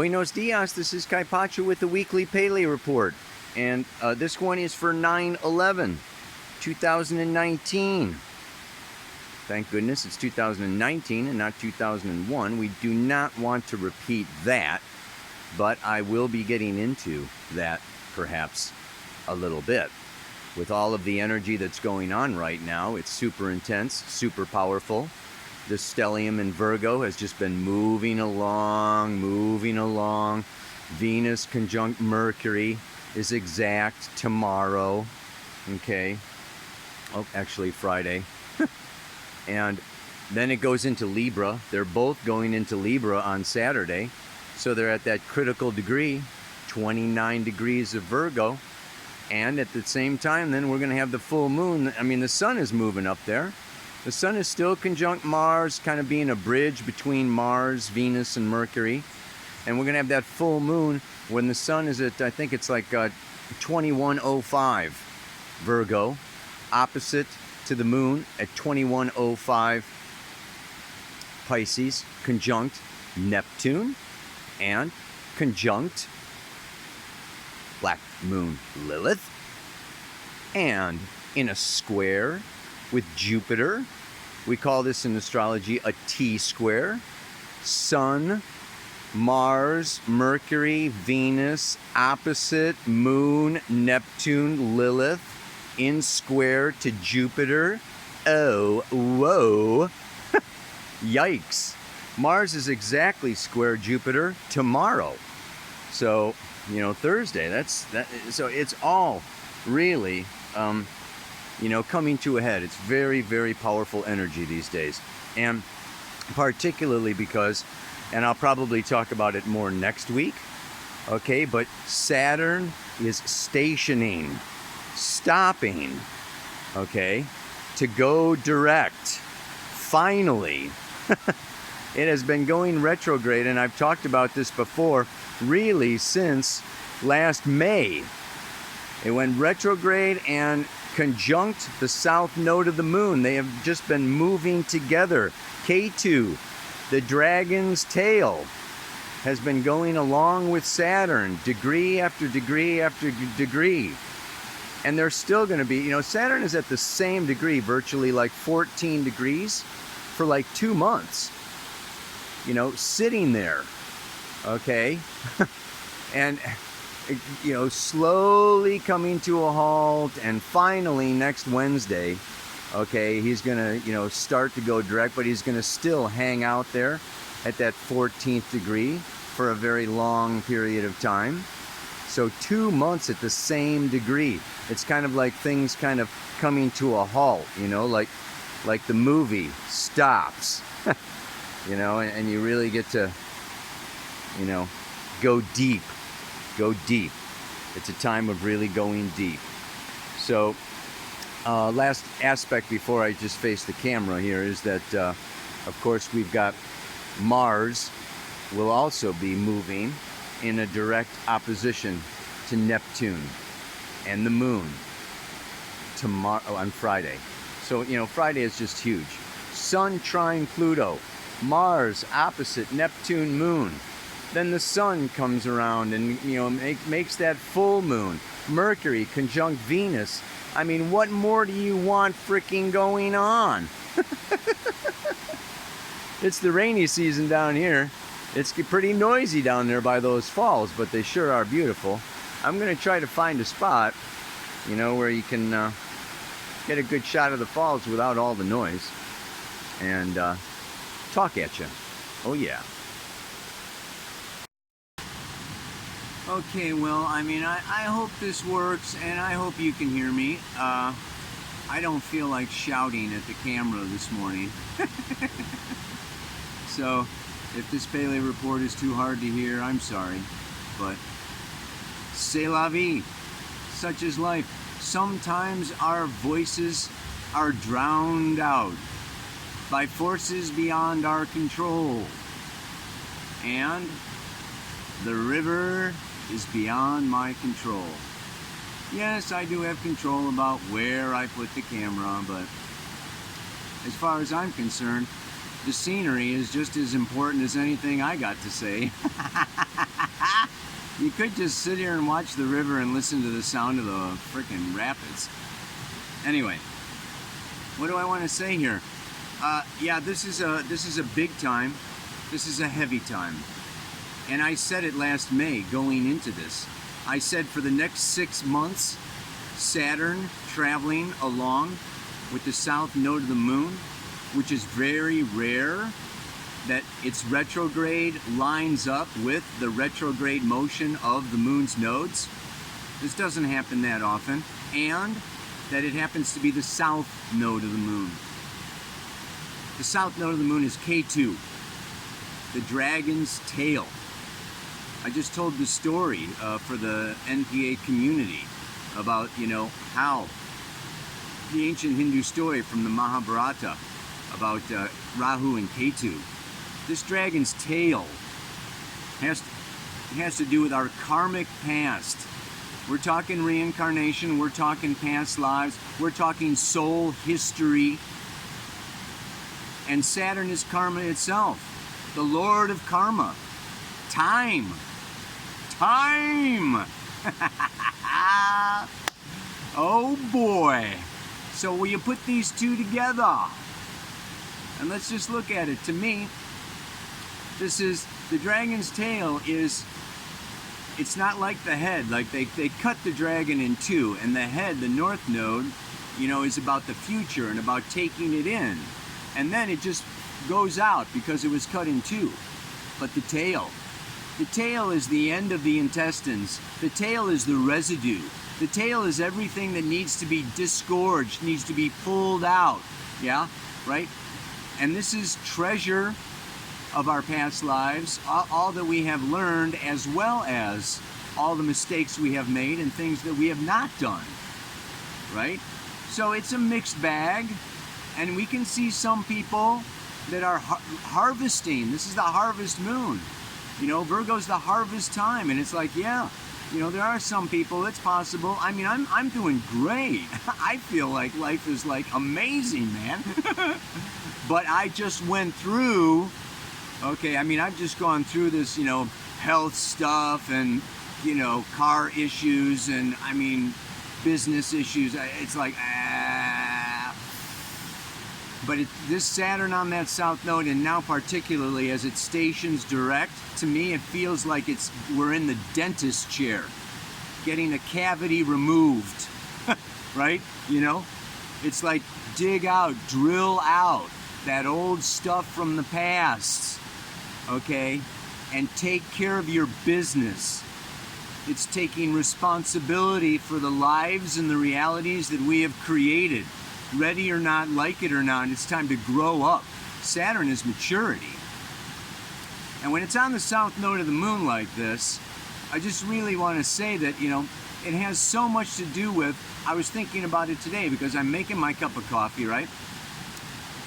Buenos dias, this is Kai Pacha with the weekly Paleo report. And this one is for 9/11/2019. Thank goodness it's 2019 and not 2001. We do not want to repeat that, but I will be getting into that perhaps a little bit. With all of the energy that's going on right now, it's super intense, super powerful. The stellium in Virgo has just been moving along. Venus conjunct Mercury is exact tomorrow. Okay. Oh, actually Friday. And then it goes into Libra. They're both going into Libra on Saturday. So they're at that critical degree, 29 degrees of Virgo. And at the same time, then we're going to have the full moon. I mean, the sun is moving up there. The sun is still conjunct Mars, kind of being a bridge between Mars, Venus, and Mercury. And we're going to have that full moon when the sun is at, I think it's like 2105 Virgo, opposite to the moon at 2105 Pisces, conjunct Neptune, and conjunct black moon Lilith, and in a square with Jupiter. We call this in astrology a T-Square. Sun, Mars, Mercury, Venus, opposite moon, Neptune, Lilith, in square to Jupiter. Oh, whoa. Yikes. Mars is exactly square Jupiter tomorrow. So, you know, Thursday, so it's all really coming to a head. It's very, very powerful energy these days. And particularly because, and I'll probably talk about it more next week, okay, but Saturn is stopping, okay, to go direct. Finally. It has been going retrograde, and I've talked about this before, really since last May. It went retrograde and conjunct the south node of the moon. They have just been moving together. K2, the dragon's tail, has been going along with Saturn, degree after degree after degree. And they're still going to be, Saturn is at the same degree, virtually like 14 degrees for like 2 months. Sitting there, okay? And slowly coming to a halt, and finally next Wednesday, okay, he's gonna, start to go direct, but he's gonna still hang out there at that 14th degree for a very long period of time. So 2 months at the same degree. It's kind of like things kind of coming to a halt, like the movie stops, and you really get to, go deep. Go deep. It's a time of really going deep. So, last aspect before I just face the camera here is that, of course, we've got Mars will also be moving in a direct opposition to Neptune and the moon tomorrow on Friday. So, Friday is just huge. Sun trine Pluto, Mars opposite Neptune moon. Then the sun comes around and, makes that full moon. Mercury conjunct Venus. I mean, what more do you want freaking going on? It's the rainy season down here. It's pretty noisy down there by those falls, but they sure are beautiful. I'm going to try to find a spot, where you can get a good shot of the falls without all the noise and talk at you. Oh, yeah. Okay, well, I hope this works, and I hope you can hear me. I don't feel like shouting at the camera this morning. So, if this Paleo report is too hard to hear, I'm sorry. But, c'est la vie. Such is life. Sometimes our voices are drowned out by forces beyond our control. And the river is beyond my control. Yes, I do have control about where I put the camera, but as far as I'm concerned, the scenery is just as important as anything I got to say. You could just sit here and watch the river and listen to the sound of the freaking rapids. Anyway, what do I want to say here? Yeah, this is a big time. This is a heavy time. And I said it last May going into this. I said for the next 6 months, Saturn traveling along with the south node of the moon, which is very rare that its retrograde lines up with the retrograde motion of the moon's nodes. This doesn't happen that often. And that it happens to be the south node of the moon. The south node of the moon is K2, the dragon's tail. I just told the story for the NPA community about, how the ancient Hindu story from the Mahabharata about Rahu and Ketu. This dragon's tail has to do with our karmic past. We're talking reincarnation, we're talking past lives, we're talking soul history. And Saturn is karma itself, the Lord of karma. Time. Oh boy. So will you put these two together? And let's just look at it. To me, this is, the dragon's tail is, it's not like the head. Like they cut the dragon in two, and the head, the north node, is about the future and about taking it in. And then it just goes out because it was cut in two. But the tail is the end of the intestines. The tail is the residue. The tail is everything that needs to be disgorged, needs to be pulled out. Yeah, right? And this is treasure of our past lives, all that we have learned, as well as all the mistakes we have made and things that we have not done, right? So it's a mixed bag, and we can see some people that are harvesting. This is the harvest moon. Virgo's the harvest time, and it's like, yeah, there are some people, it's possible. I mean, I'm doing great. I feel like life is like amazing, man. But I just went through, I've just gone through this, health stuff and, car issues and, business issues. It's like, But this Saturn on that south node, and now particularly as it stations direct, to me it feels like we're in the dentist chair, getting a cavity removed, right? It's like dig out, drill out that old stuff from the past, okay? And take care of your business. It's taking responsibility for the lives and the realities that we have created. Ready or not, like it or not, it's time to grow up. Saturn is maturity. And when it's on the south node of the moon like this, I just really want to say that, it has so much to do with, I was thinking about it today because I'm making my cup of coffee, right?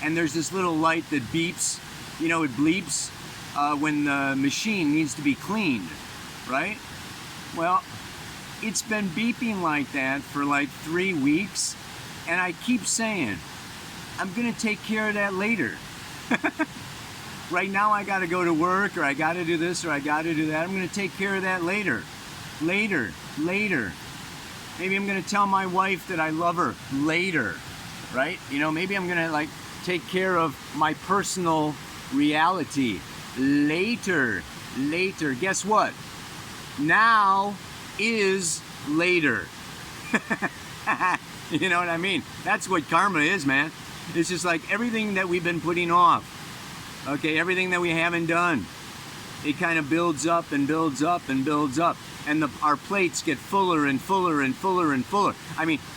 And there's this little light that beeps, it bleeps when the machine needs to be cleaned, right? Well, it's been beeping like that for like 3 weeks. And I keep saying, I'm going to take care of that later. Right now I got to go to work, or I got to do this, or I got to do that. I'm going to take care of that later. Later. Maybe I'm going to tell my wife that I love her later, right? Maybe I'm going to take care of my personal reality later. Guess what? Now is later. You know what I mean? That's what karma is, man. It's just like everything that we've been putting off. Okay, everything that we haven't done. It kind of builds up and builds up and builds up. And our plates get fuller and fuller and fuller and fuller.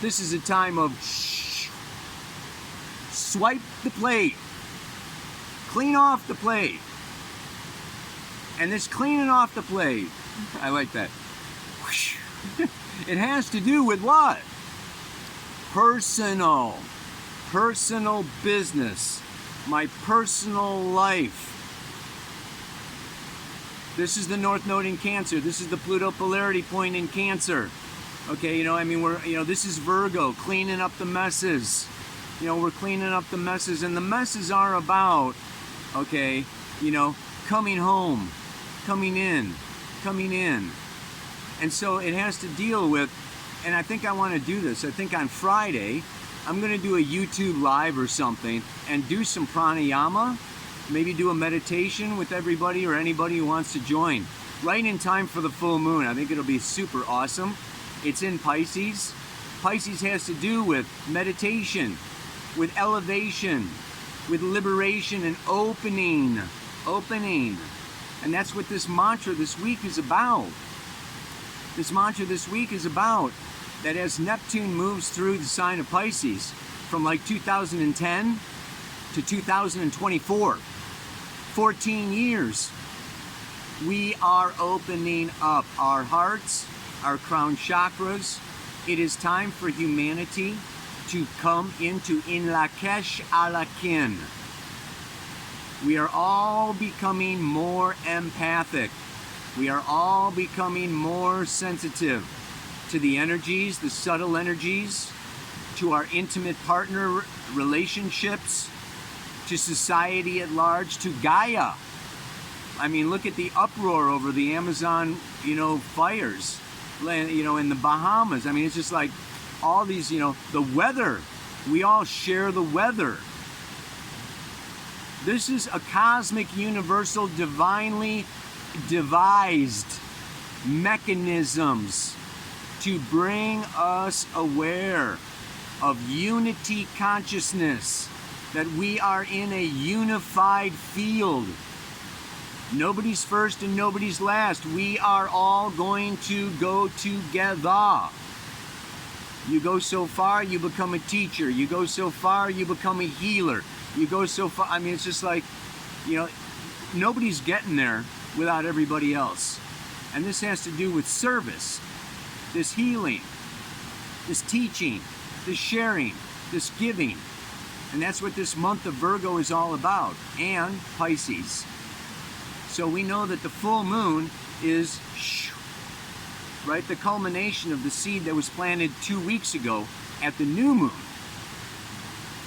This is a time of swipe the plate. Clean off the plate. And this cleaning off the plate, I like that. It has to do with what? Personal business, my personal life. This is the North Node in Cancer. This is the Pluto polarity point in Cancer. Okay, this is Virgo, cleaning up the messes. We're cleaning up the messes, and the messes are about okay, you know, coming home, coming in. And so it has to deal with, and I think I want to do this. I think on Friday, I'm going to do a YouTube live or something and do some pranayama, maybe do a meditation with everybody or anybody who wants to join. Right in time for the full moon. I think it'll be super awesome. It's in Pisces. Pisces has to do with meditation, with elevation, with liberation and opening. And that's what this mantra this week is about. This mantra this week is about that as Neptune moves through the sign of Pisces from like 2010 to 2024, 14 years, we are opening up our hearts, our crown chakras. It is time for humanity to come into In Lakesh Alakin. We are all becoming more empathic. We are all becoming more sensitive to the energies, the subtle energies, to our intimate partner relationships, to society at large, to Gaia. I mean, look at the uproar over the Amazon, fires, in the Bahamas. I mean, it's just like all these, the weather. We all share the weather. This is a cosmic, universal, divinely devised mechanisms to bring us aware of unity consciousness, that we are in a unified field. Nobody's first and nobody's last. We are all going to go together. You go so far, you become a teacher. You go so far, you become a healer. You go so far, I mean, it's just like, nobody's getting there without everybody else. And this has to do with service, this healing, this teaching, this sharing, this giving. And that's what this month of Virgo is all about, and Pisces. So we know that the full moon is, right, the culmination of the seed that was planted 2 weeks ago at the new moon.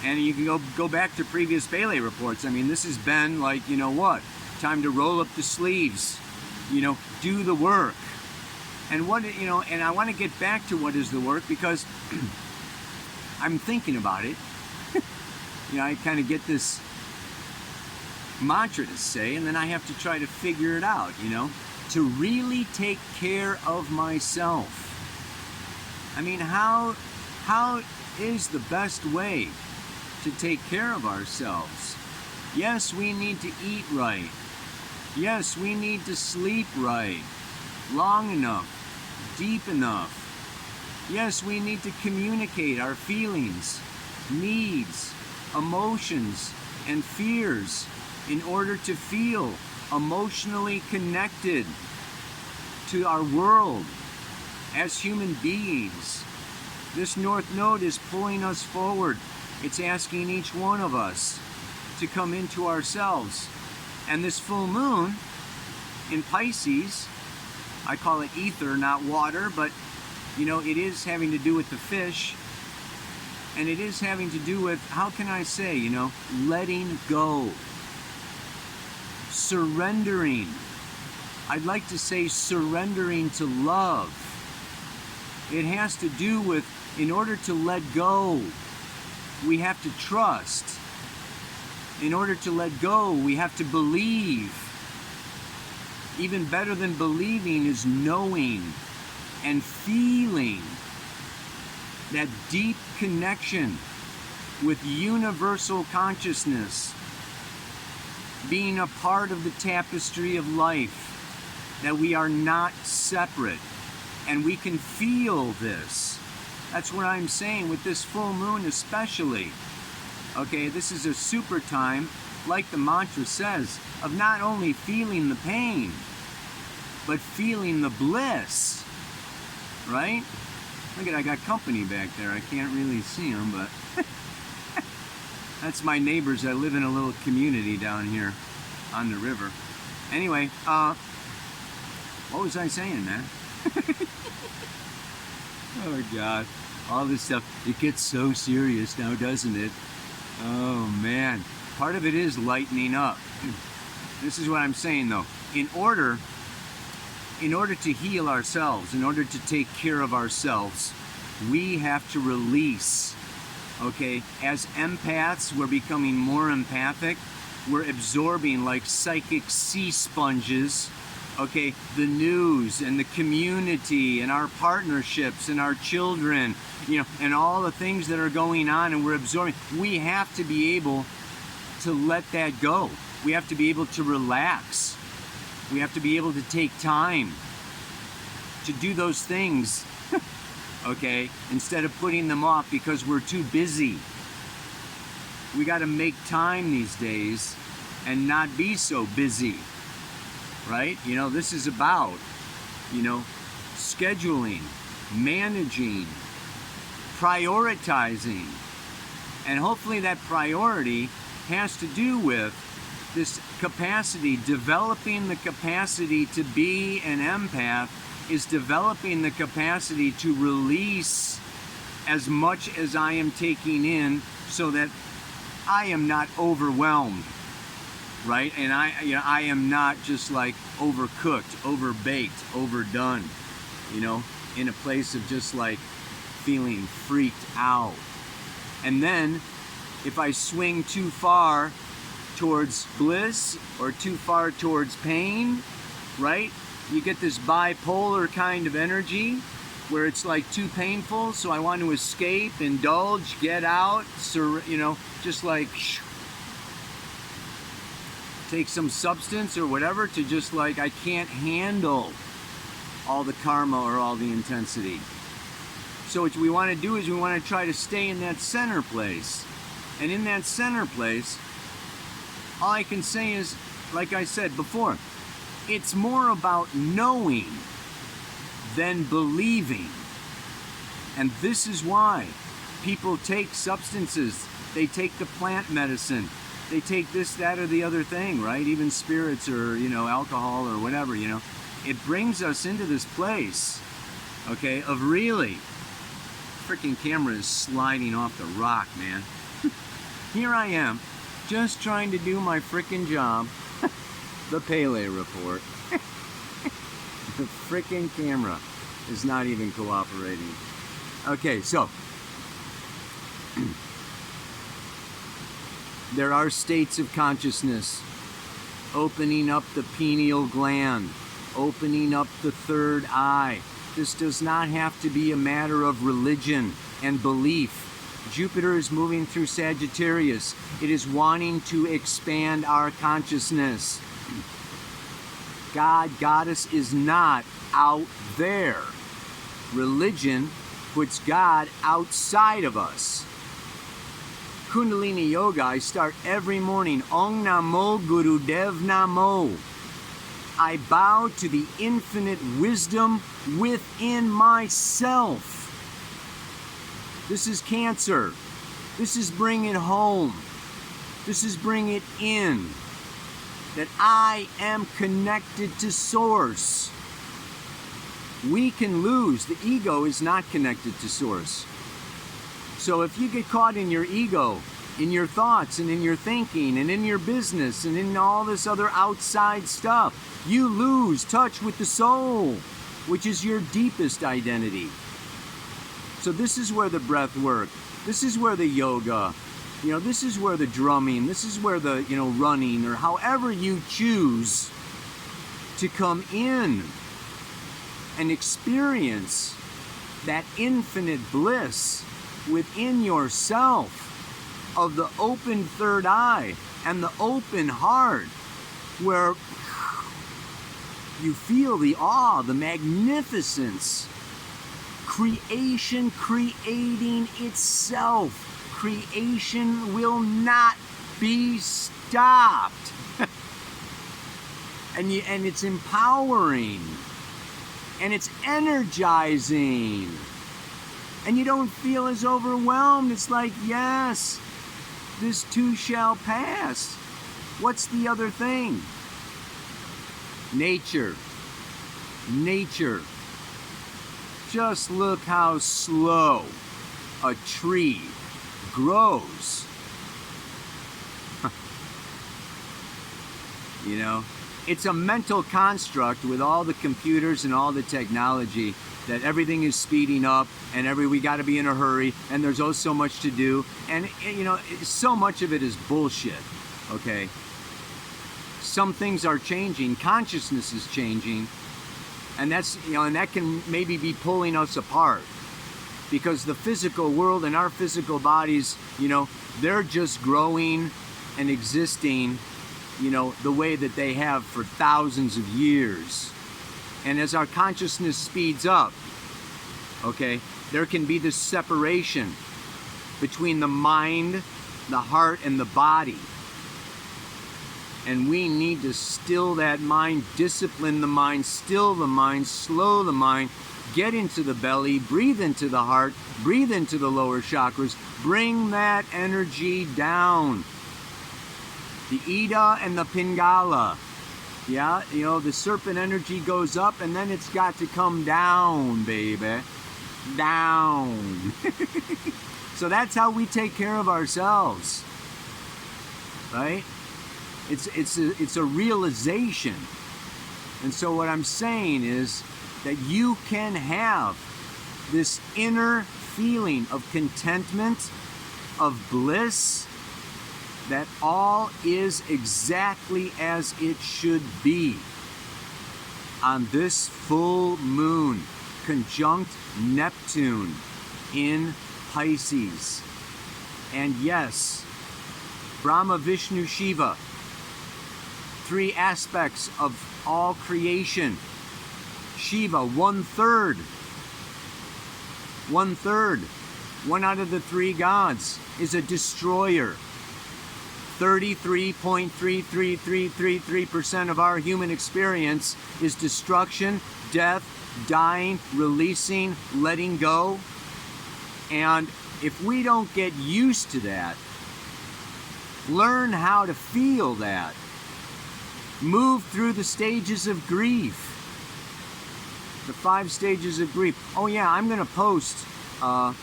And you can go back to previous Pele reports. I mean, this has been like, time to roll up the sleeves, do the work. And and I want to get back to what is the work, because I'm thinking about it. I kind of get this mantra to say, and then I have to try to figure it out, to really take care of myself. I mean, how is the best way to take care of ourselves? Yes, we need to eat right. Yes, we need to sleep right, long enough, deep enough. Yes, we need to communicate our feelings, needs, emotions, and fears in order to feel emotionally connected to our world as human beings. This North Node is pulling us forward. It's asking each one of us to come into ourselves. And this full moon in Pisces, I call it ether, not water, but it is having to do with the fish. And it is having to do with, how can I say, letting go. Surrendering. I'd like to say surrendering to love. It has to do with, in order to let go, we have to trust. In order to let go, we have to believe. Even better than believing is knowing and feeling that deep connection with universal consciousness, being a part of the tapestry of life, that we are not separate, and we can feel this. That's what I'm saying with this full moon especially. Okay, this is a super time, like the mantra says, of not only feeling the pain, but feeling the bliss, right? Look at, I got company back there. I can't really see them, but that's my neighbors. I live in a little community down here on the river. Anyway, what was I saying, man? Oh, God. All this stuff, it gets so serious now, doesn't it? Oh, man. Part of it is lightening up. This is what I'm saying though. In order to heal ourselves, in order to take care of ourselves, we have to release. Okay, as empaths, we're becoming more empathic. We're absorbing like psychic sea sponges, okay, the news and the community and our partnerships and our children, you know, and all the things that are going on, and we're absorbing. We have to be able to let that go. We have to be able to relax. We have to be able to take time to do those things, okay, instead of putting them off because we're too busy. We got to make time these days and not be so busy, right? You know, this is about, you know, scheduling, managing, prioritizing, and hopefully that priority has to do with this capacity. Developing the capacity to be an empath is developing the capacity to release as much as I am taking in, so that I am not overwhelmed, right? And I am not just like overcooked, overbaked, overdone, you know, in a place of just like feeling freaked out. And then if I swing too far towards bliss or too far towards pain, right? You get this bipolar kind of energy where it's like too painful, so I want to escape, indulge, get out, you know, just like take some substance or whatever to just like, I can't handle all the karma or all the intensity. So what we want to do is we want to try to stay in that center place. And in that center place, all I can say is, like I said before, it's more about knowing than believing. And this is why people take substances. They take the plant medicine. They take this, that, or the other thing, right? Even spirits or, you know, alcohol or whatever, you know. It brings us into this place, okay, of really, freaking camera is sliding off the rock, man. Here I am, just trying to do my frickin' job. The Pele report. The frickin' camera is not even cooperating. Okay, so there are states of consciousness. Opening up the pineal gland, opening up the third eye. This does not have to be a matter of religion and belief. Jupiter is moving through Sagittarius. It is wanting to expand our consciousness. God, Goddess is not out there. Religion puts God outside of us. Kundalini Yoga, I start every morning, Om Namo Gurudev Namo. I bow to the infinite wisdom within myself. This is Cancer. This is bring it home. This is bring it in. That I am connected to Source. We can lose. The ego is not connected to Source. So if you get caught in your ego, in your thoughts and in your thinking and in your business and in all this other outside stuff, you lose touch with the soul, which is your deepest identity. So this is where the breath work, this is where the yoga, you know, this is where the drumming, this is where the, you know, running, or however you choose to come in and experience that infinite bliss within yourself of the open third eye and the open heart, where you feel the awe, the magnificence, creation creating itself. Creation will not be stopped. and it's empowering, and it's energizing, and you don't feel as overwhelmed. It's like, yes, this too shall pass. What's the other thing? Nature. Nature. Just look how slow a tree grows. You know, it's a mental construct with all the computers and all the technology that everything is speeding up and we got to be in a hurry and there's oh so much to do, and you know, so much of it is bullshit. Okay, some things are changing, consciousness is changing, and that's, you know, and that can maybe be pulling us apart, because the physical world and our physical bodies, you know, they're just growing and existing, you know, the way that they have for thousands of years. And as our consciousness speeds up, okay, there can be this separation between the mind, the heart, and the body. And we need to still that mind, discipline the mind, still the mind, slow the mind, get into the belly, breathe into the heart, breathe into the lower chakras, bring that energy down. The Ida and the Pingala. Yeah, you know, the serpent energy goes up and then it's got to come down, baby. Down. So that's how we take care of ourselves. Right? It's a realization. And so what I'm saying is that you can have this inner feeling of contentment, of bliss, that all is exactly as it should be on this full moon, conjunct Neptune in Pisces. And yes, Brahma, Vishnu, Shiva, three aspects of all creation. Shiva, one-third. One out of the three gods is a destroyer. 33.33333% of our human experience is destruction, death, dying, releasing, letting go. And if we don't get used to that, learn how to feel that, move through the stages of grief, the 5 stages of grief. Oh yeah, I'm going to post on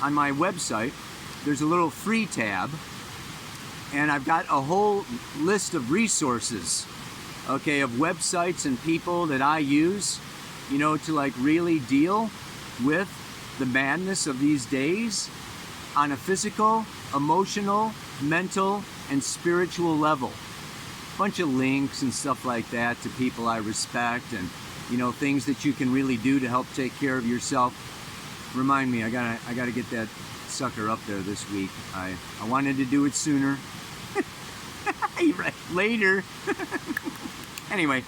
my website, there's a little free tab, and I've got a whole list of resources, okay, of websites and people that I use, you know, to like really deal with the madness of these days on a physical, emotional, mental, and spiritual level. Bunch of links and stuff like that to people I respect, and you know, things that you can really do to help take care of yourself. Remind me, I gotta get that sucker up there this week. I wanted to do it sooner. Right, later. Anyway,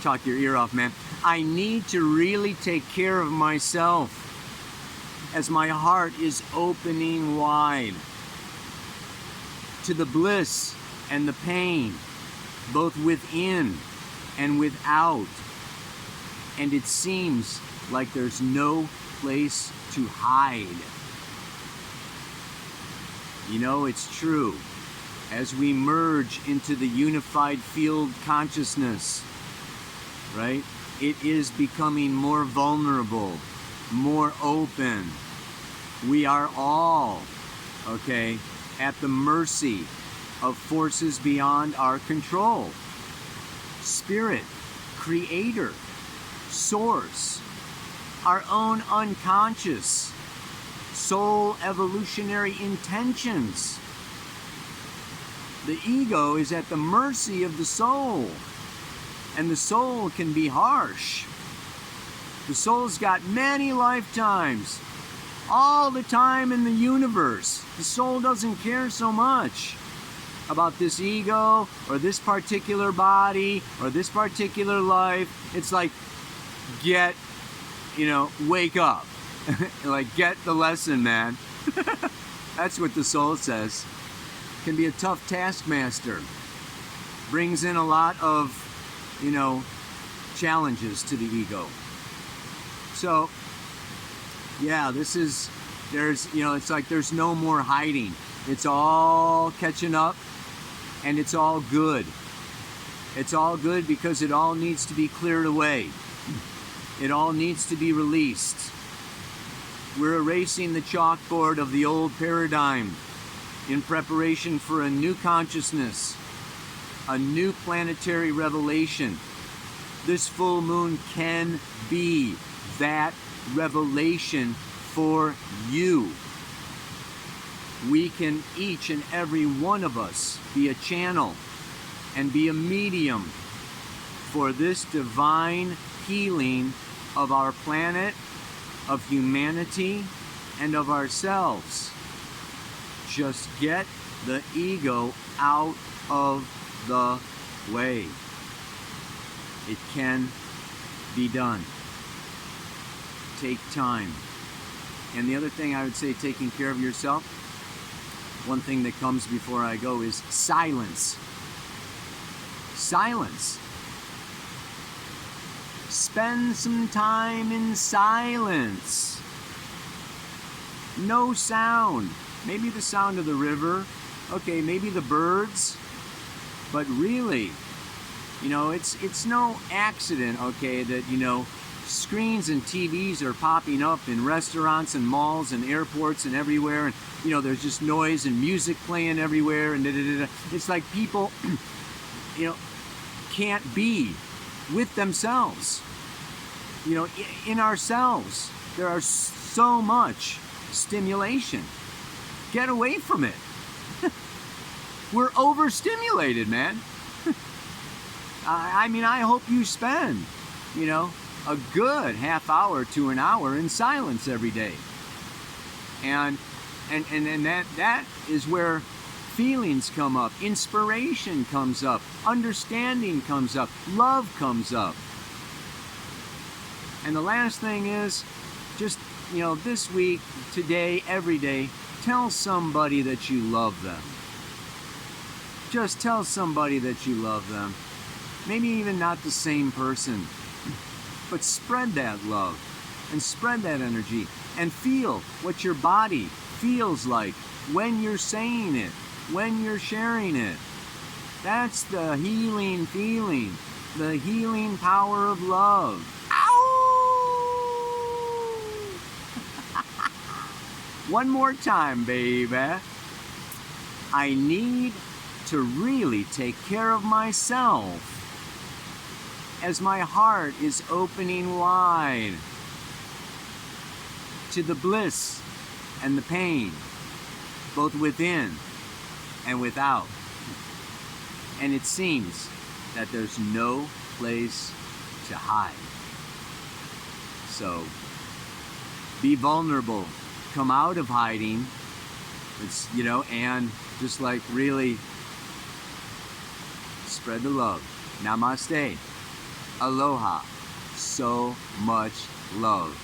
talk your ear off, man. I need to really take care of myself as my heart is opening wide to the bliss and the pain, both within and without. And it seems like there's no place to hide. You know, it's true. As we merge into the unified field consciousness, right, it is becoming more vulnerable, more open. We are all, okay, at the mercy of forces beyond our control. Spirit, creator, source, our own unconscious, soul evolutionary intentions. The ego is at the mercy of the soul, and the soul can be harsh. The soul's got many lifetimes, all the time in the universe. The soul doesn't care so much about this ego or this particular body or this particular life. It's like, wake up. Like, get the lesson, man. That's what the soul says. Can be a tough taskmaster. Brings in a lot of, challenges to the ego. So, yeah, it's like there's no more hiding. It's all catching up, and it's all good. It's all good because it all needs to be cleared away. It all needs to be released. We're erasing the chalkboard of the old paradigm in preparation for a new consciousness. a new planetary revelation. This full moon can be that revelation for you. We can, each and every one of us, be a channel and be a medium for this divine healing of our planet, of humanity, and of ourselves. Just get the ego out of the way. It can be done. Take time. And the other thing I would say, taking care of yourself, one thing that comes before I go is silence. Silence. Spend some time in silence. No sound. Maybe the sound of the river. Okay, maybe the birds. But really, it's no accident, okay, that, screens and TVs are popping up in restaurants and malls and airports and everywhere. And, there's just noise and music playing everywhere. And it's like people, can't be with themselves. In ourselves, there are so much stimulation. Get away from it. We're overstimulated, man. I hope you spend, a good half hour to an hour in silence every day. And that is where feelings come up, inspiration comes up, understanding comes up, love comes up. And the last thing is, just, this week, today, every day, tell somebody that you love them. Just tell somebody that you love them. Maybe even not the same person, but spread that love and spread that energy and feel what your body feels like when you're saying it, when you're sharing it. That's the healing feeling, the healing power of love. One more time, baby. I need to really take care of myself as my heart is opening wide to the bliss and the pain, both within and without. And it seems that there's no place to hide. So, be vulnerable. Come out of hiding. It's, and just like really spread the love. Namaste. Aloha. So much love.